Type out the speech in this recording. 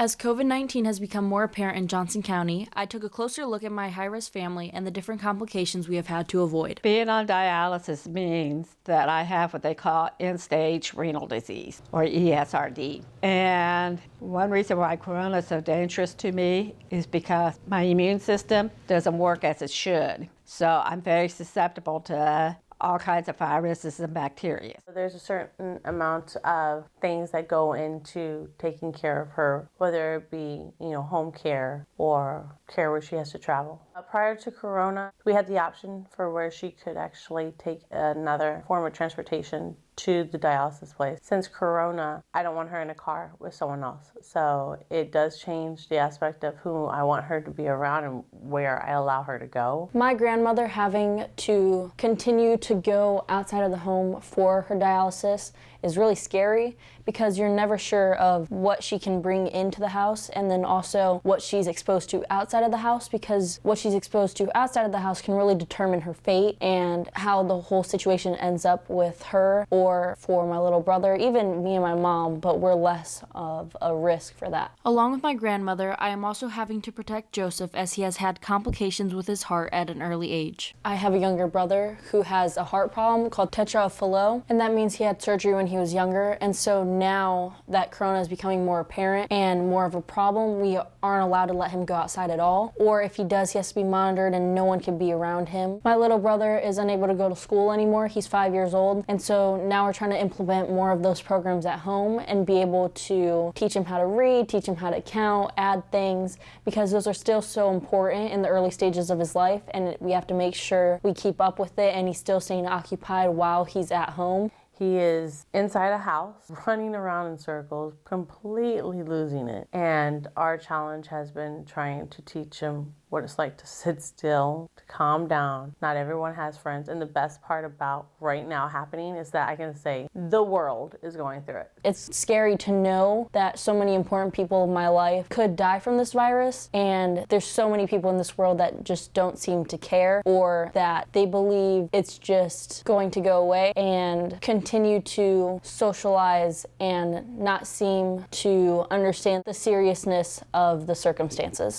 As COVID-19 has become more apparent in Johnson County, I took a closer look at my high-risk family and the different complications we have had to avoid. Being on dialysis means that I have what they call end-stage renal disease, or ESRD. And one reason why corona is so dangerous to me is because my immune system doesn't work as it should. So I'm very susceptible to all kinds of viruses and bacteria. There's a certain amount of things that go into taking care of her, whether it be, home care or care where she has to travel. Prior to Corona, we had the option for where she could actually take another form of transportation to the dialysis place. Since Corona, I don't want her in a car with someone else. So it does change the aspect of who I want her to be around and where I allow her to go. My grandmother having to continue to go outside of the home for her dialysis is really scary because you're never sure of what she can bring into the house and then also what she's exposed to outside of the house, because what she's exposed to outside of the house can really determine her fate and how the whole situation ends up with her or for my little brother, even me and my mom, but we're less of a risk for that. Along with my grandmother, I am also having to protect Joseph as he has had complications with his heart at an early age. I have a younger brother who has a heart problem called tetra of Fallot, and that means he had surgery when he was younger, and so now that corona is becoming more apparent and more of a problem, we aren't allowed to let him go outside at all, or if he does, he has to be monitored and no one can be around him. My little brother is unable to go to school anymore. He's 5 years old, and so now we're trying to implement more of those programs at home and be able to teach him how to read, teach him how to count, add things, because those are still so important in the early stages of his life, and we have to make sure we keep up with it and he's still staying occupied while he's at home. He is inside a house, running around in circles, completely losing it. And our challenge has been trying to teach him what it's like to sit still, to calm down. Not everyone has friends. And the best part about right now happening is that I can say the world is going through it. It's scary to know that so many important people in my life could die from this virus. And there's so many people in this world that just don't seem to care, or that they believe it's just going to go away and continue to socialize and not seem to understand the seriousness of the circumstances.